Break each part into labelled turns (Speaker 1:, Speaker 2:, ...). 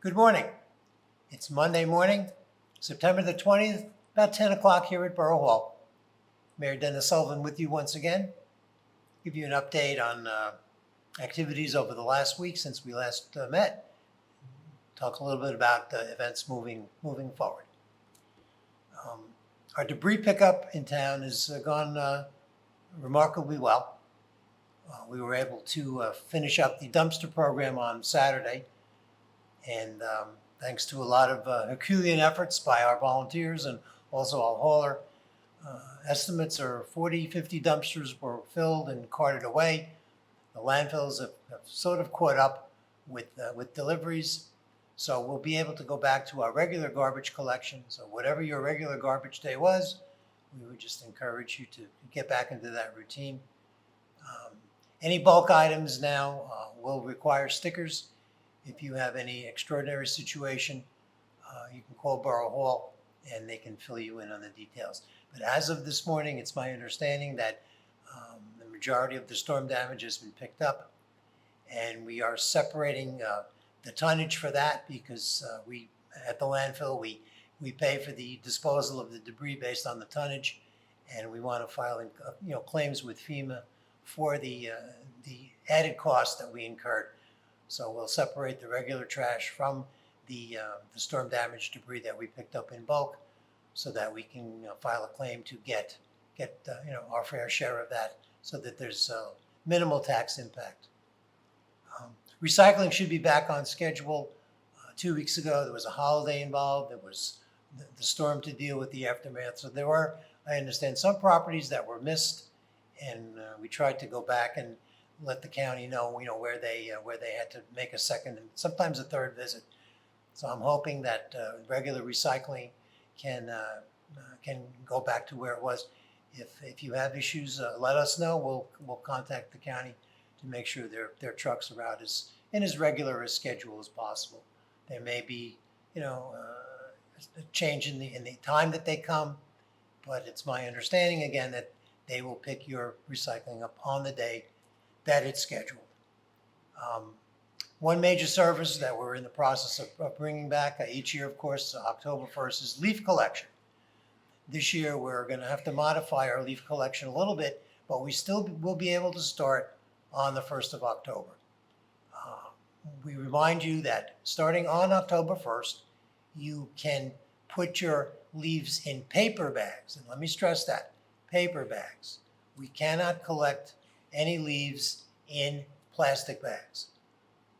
Speaker 1: Good morning. It's Monday morning, September the 20th, about 10 o'clock here at Borough Hall. Mayor Dennis Sullivan with you once again. Give you an update on activities over the last week since we last met. Talk a little bit about events moving forward. Our debris pickup in town has gone remarkably well. We were able to finish up the dumpster program on Saturday, and thanks to a lot of Herculean efforts by our volunteers and also our hauler, estimates are 40, 50 dumpsters were filled and carted away. The landfills have sort of caught up with deliveries, so we'll be able to go back to our regular garbage collection. So whatever your regular garbage day was, we would just encourage you to get back into that routine. Any bulk items now will require stickers. If you have any extraordinary situation, you can call Borough Hall and they can fill you in on the details. But as of this morning, it's my understanding that the majority of the storm damage has been picked up, and we are separating the tonnage for that because we at the landfill we pay for the disposal of the debris based on the tonnage, and we want to file claims with FEMA for the added cost that we incurred. So we'll separate the regular trash from the storm damage debris that we picked up in bulk, so that we can file a claim to get our fair share of that, so that there's minimal tax impact. Recycling should be back on schedule. 2 weeks ago there was a holiday involved. There was the storm to deal with, the aftermath. So there were, I understand, some properties that were missed, and we tried to go back and let the county know, where they had to make a second and sometimes a third visit. So I'm hoping that regular recycling can go back to where it was. If you have issues, let us know. We'll contact the county to make sure their trucks are out in as regular a schedule as possible. There may be a change in the time that they come, but it's my understanding again that they will pick your recycling up on the day that it's scheduled. One major service that we're in the process of bringing back each year, of course, October 1st, is leaf collection. This year we're going to have to modify our leaf collection a little bit, but we still will be able to start on the 1st of October. We remind you that starting on October 1st, you can put your leaves in paper bags. And let me stress that, paper bags. We cannot collect any leaves in plastic bags.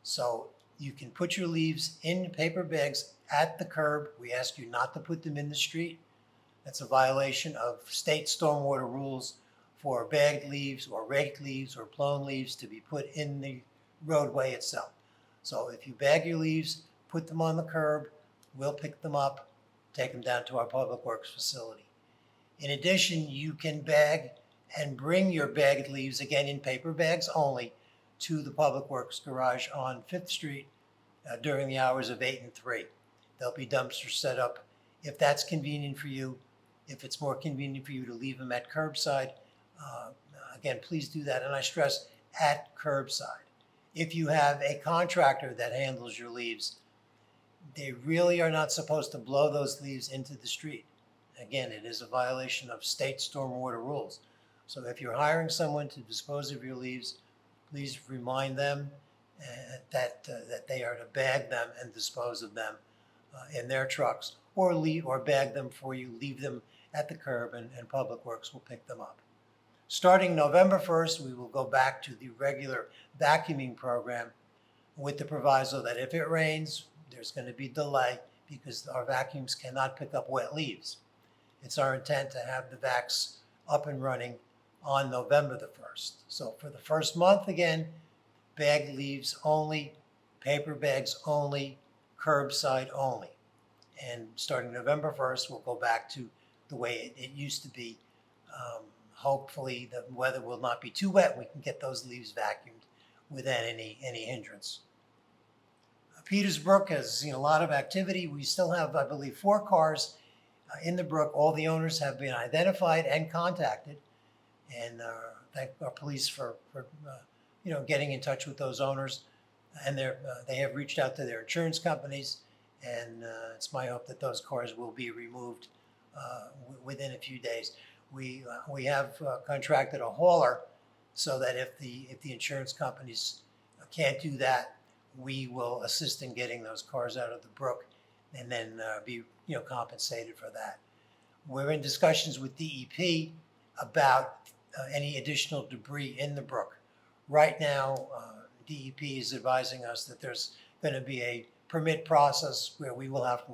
Speaker 1: So you can put your leaves in paper bags at the curb. We ask you not to put them in the street. That's a violation of state stormwater rules for bagged leaves or raked leaves or blown leaves to be put in the roadway itself. So if you bag your leaves, put them on the curb, we'll pick them up, take them down to our Public Works facility. In addition, you can bag and bring your bagged leaves, again in paper bags only, to the Public Works garage on 5th Street during the hours of 8 and 3. There'll be dumpsters set up if that's convenient for you. If it's more convenient for you to leave them at curbside, again, please do that. And I stress, at curbside. If you have a contractor that handles your leaves, they really are not supposed to blow those leaves into the street. Again, it is a violation of state stormwater rules. So if you're hiring someone to dispose of your leaves, please remind them that they are to bag them and dispose of them in their trucks, or bag them for you, leave them at the curb, and Public Works will pick them up. Starting November 1st, we will go back to the regular vacuuming program with the proviso that if it rains, there's going to be delay because our vacuums cannot pick up wet leaves. It's our intent to have the vacs up and running on November the 1st. So for the first month, again, bagged leaves only, paper bags only, curbside only. And starting November 1st, we'll go back to the way it used to be. Hopefully the weather will not be too wet. We can get those leaves vacuumed without any hindrance. Peters Brook has seen a lot of activity. We still have, I believe, 4 cars in the brook. All the owners have been identified and contacted, and thank our police for getting in touch with those owners. And they have reached out to their insurance companies, and it's my hope that those cars will be removed within a few days. We have contracted a hauler so that if the insurance companies can't do that, we will assist in getting those cars out of the brook, and then be compensated for that. We're in discussions with DEP about any additional debris in the brook. Right now, DEP is advising us that there's going to be a permit process where we will have to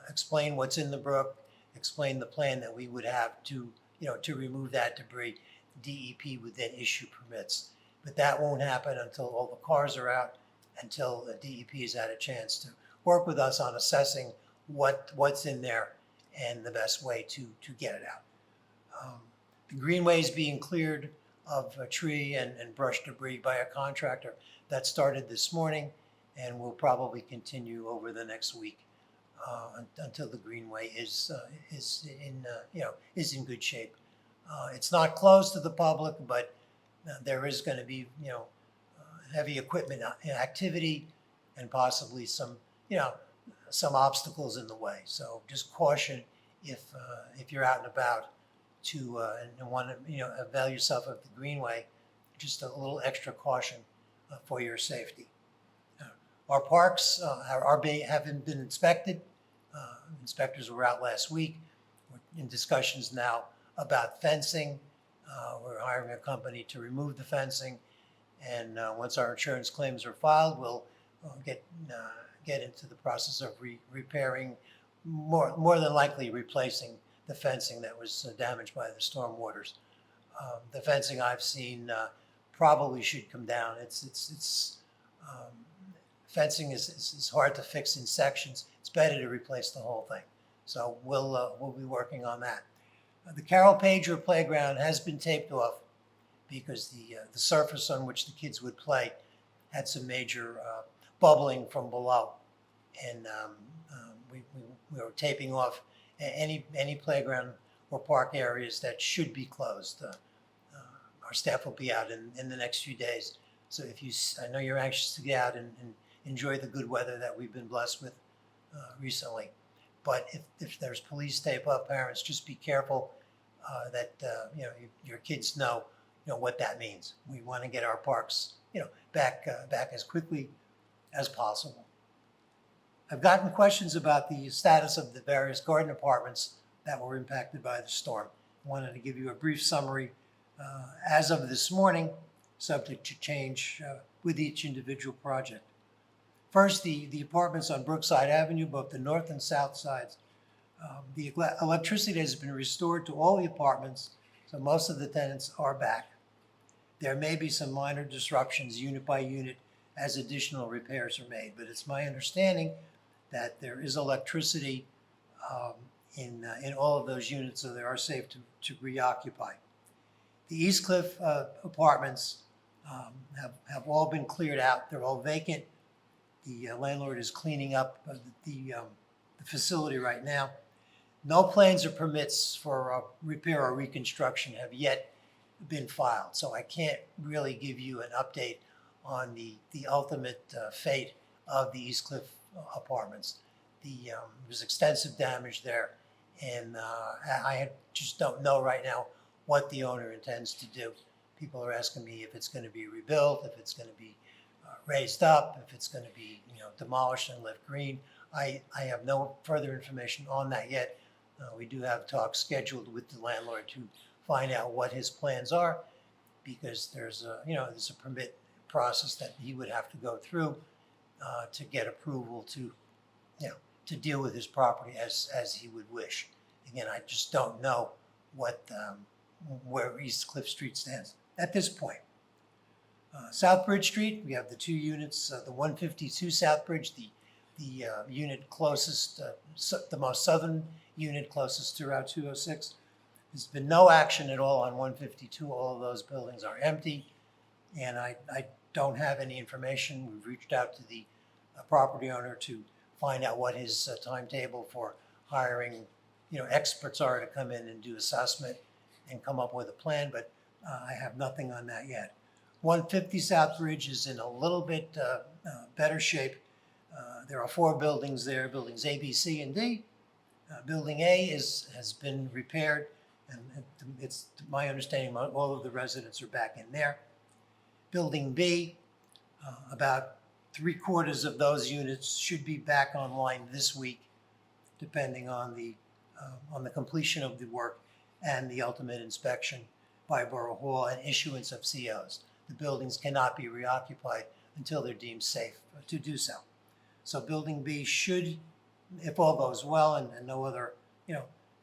Speaker 1: explain what's in the brook, explain the plan that we would have to remove that debris. DEP would then issue permits. But that won't happen until all the cars are out, until the DEP has had a chance to work with us on assessing what's in there and the best way to get it out. The greenway is being cleared of tree and brush debris by a contractor. That started this morning and will probably continue over the next week until the greenway is in good shape. It's not closed to the public, but there is going to be heavy equipment activity and possibly some obstacles in the way. So just caution if you're out and about and want to avail yourself of the greenway, just a little extra caution for your safety. Our parks haven't been inspected. Inspectors were out last week. We're in discussions now about fencing. We're hiring a company to remove the fencing, and once our insurance claims are filed, we'll get into the process of repairing, more than likely replacing the fencing that was damaged by the storm waters. The fencing I've seen probably should come down. Fencing is hard to fix in sections. It's better to replace the whole thing. So we'll be working on that. The Carol Pager playground has been taped off because the surface on which the kids would play had some major bubbling from below, and we were taping off any playground or park areas that should be closed. Our staff will be out in the next few days. So I know you're anxious to get out and enjoy the good weather that we've been blessed with recently. But if there's police tape up, parents, just be careful that your kids know what that means. We want to get our parks back as quickly as possible. I've gotten questions about the status of the various garden apartments that were impacted by the storm. I wanted to give you a brief summary as of this morning, subject to change with each individual project. First, the apartments on Brookside Avenue, both the north and south sides. The electricity has been restored to all the apartments, so most of the tenants are back. There may be some minor disruptions unit by unit as additional repairs are made, but it's my understanding that there is electricity in all of those units, so they are safe to reoccupy. The East Cliff apartments have all been cleared out. They're all vacant. The landlord is cleaning up the facility right now. No plans or permits for repair or reconstruction have yet been filed, so I can't really give you an update on the ultimate fate of the East Cliff apartments. There was extensive damage there, and I just don't know right now what the owner intends to do. People are asking me if it's going to be rebuilt, if it's going to be raised up, if it's going to be demolished and left green. I have no further information on that yet. We do have talks scheduled with the landlord to find out what his plans are, because there's a permit process that he would have to go through to get approval to deal with his property as he would wish. Again, I just don't know where East Cliff Street stands at this point. South Bridge Street, we have the two units, the 152 South Bridge, the unit closest, the most southern unit closest to Route 206. There's been no action at all on 152. All of those buildings are empty, and I don't have any information. We've reached out to the property owner to find out what his timetable for hiring experts are to come in and do assessment and come up with a plan, but I have nothing on that yet. 150 South Bridge is in a little bit better shape. There are 4 buildings there, buildings A, B, C, and D. Building A has been repaired, and it's to my understanding all of the residents are back in there. Building B, about 3/4 of those units should be back online this week, depending on the completion of the work and the ultimate inspection by Borough Hall and issuance of COs. The buildings cannot be reoccupied until they're deemed safe to do so. So Building B should, if all goes well and no other,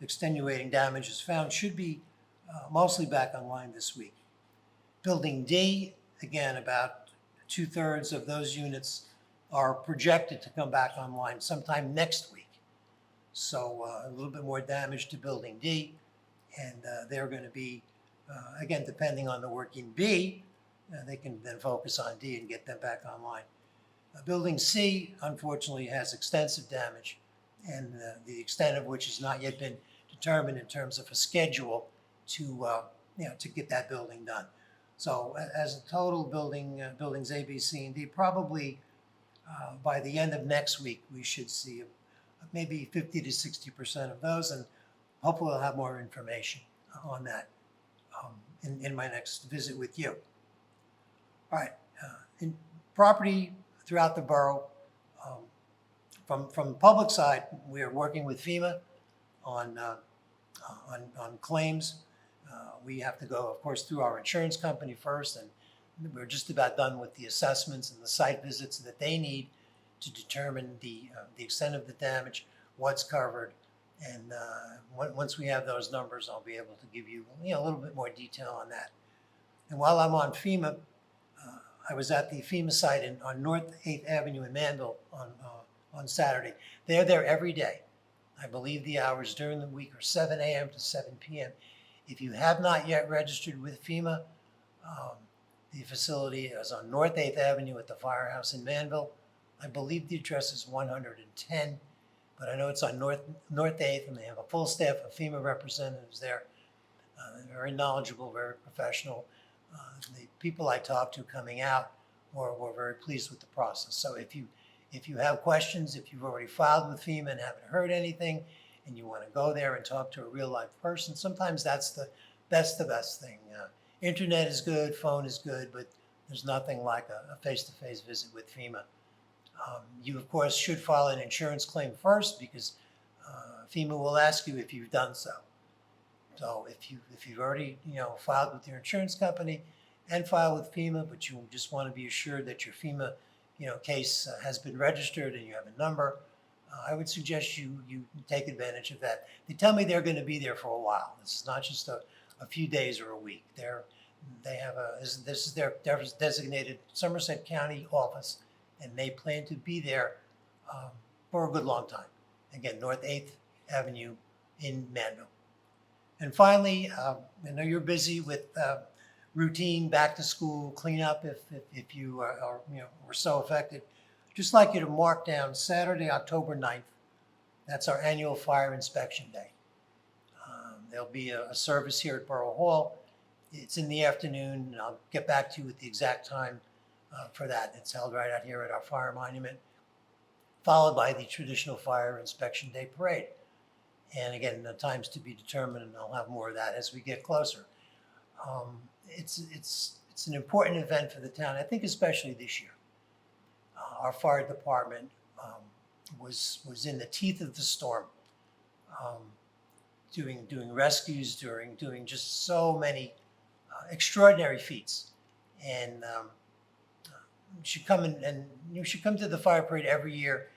Speaker 1: extenuating damage is found, should be mostly back online this week. Building D, again, about 2/3 of those units are projected to come back online sometime next week. So a little bit more damage to Building D, and they're going to be, again, depending on the work in B, they can then focus on D and get them back online. Building C, unfortunately, has extensive damage, and the extent of which has not yet been determined in terms of a schedule to get that building done. So as a total buildings A, B, C, and D, probably by the end of next week, we should see maybe 50 to 60% of those, and hopefully I'll have more information on that in my next visit with you. All right, in property throughout the borough, from the public side, we are working with FEMA on claims. We have to go, of course, through our insurance company first, and we're just about done with the assessments and the site visits that they need to determine the extent of the damage, what's covered, and once we have those numbers, I'll be able to give you a little bit more detail on that. And while I'm on FEMA, I was at the FEMA site on North 8th Avenue in Manville on Saturday. They're there every day. I believe the hours during the week are 7 a.m. to 7 p.m. If you have not yet registered with FEMA, the facility is on North 8th Avenue at the Firehouse in Manville. I believe the address is 110, but I know it's on North 8th, and they have a full staff of FEMA representatives there. They're very knowledgeable, very professional. The people I talked to coming out were very pleased with the process. So if you have questions, if you've already filed with FEMA and haven't heard anything, and you want to go there and talk to a real live person, sometimes that's the best thing. Internet is good, phone is good, but there's nothing like a face-to-face visit with FEMA. You, of course, should file an insurance claim first, because FEMA will ask you if you've done so. So if you've already filed with your insurance company and filed with FEMA, but you just want to be assured that your FEMA case has been registered and you have a number, I would suggest you take advantage of that. They tell me they're going to be there for a while. This is not just a few days or a week. This is their designated Somerset County office, and they plan to be there for a good long time. Again, North 8th Avenue in Manville. And finally, I know you're busy with routine back to school cleanup if you were so affected. Just like you to mark down Saturday, October 9th. That's our annual fire inspection day. There'll be a service here at Borough Hall. It's in the afternoon, and I'll get back to you with the exact time for that. It's held right out here at our fire monument, followed by the traditional fire inspection day parade. And again, the time's to be determined, and I'll have more of that as we get closer. It's an important event for the town, I think especially this year. Our fire department was in the teeth of the storm, doing rescues, doing just so many extraordinary feats. And you should come and you should come to the fire parade every year.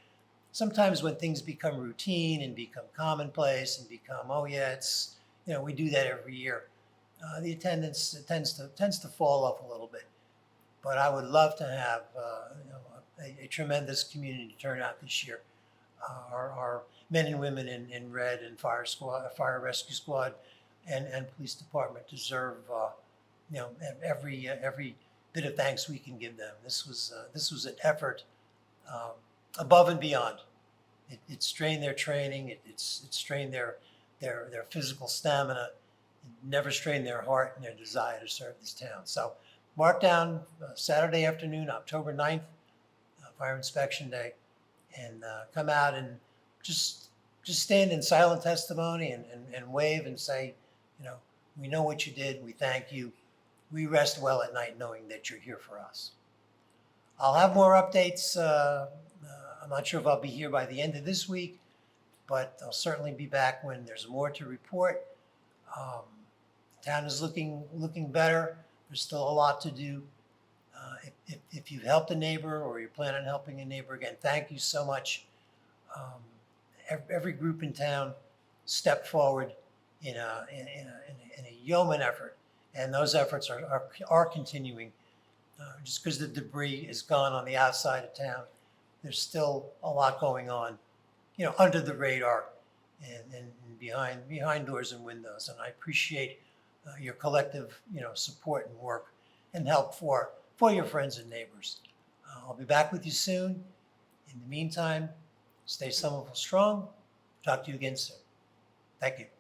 Speaker 1: Sometimes when things become routine and become commonplace and become, we do that every year, the attendance tends to fall off a little bit. But I would love to have a tremendous community turnout this year. Our men and women in red and fire rescue squad, and police department deserve every bit of thanks we can give them. This was an effort above and beyond. It strained their training. It strained their physical stamina. It never strained their heart and their desire to serve this town. So mark down Saturday afternoon, October 9th. fire inspection day, and come out and just stand in silent testimony and wave and say, we know what you did. We thank you. We rest well at night knowing that you're here for us. I'll have more updates. I'm not sure if I'll be here by the end of this week, but I'll certainly be back when there's more to report. The town is looking better. There's still a lot to do. If you've helped a neighbor or you plan on helping a neighbor, again, thank you so much. Every group in town stepped forward in a yeoman effort, and those efforts are continuing. Just because the debris is gone on the outside of town, there's still a lot going on, under the radar and behind doors and windows. And I appreciate your collective, support and work and help for your friends and neighbors. I'll be back with you soon. In the meantime, stay Somerville strong. Talk to you again soon. Thank you.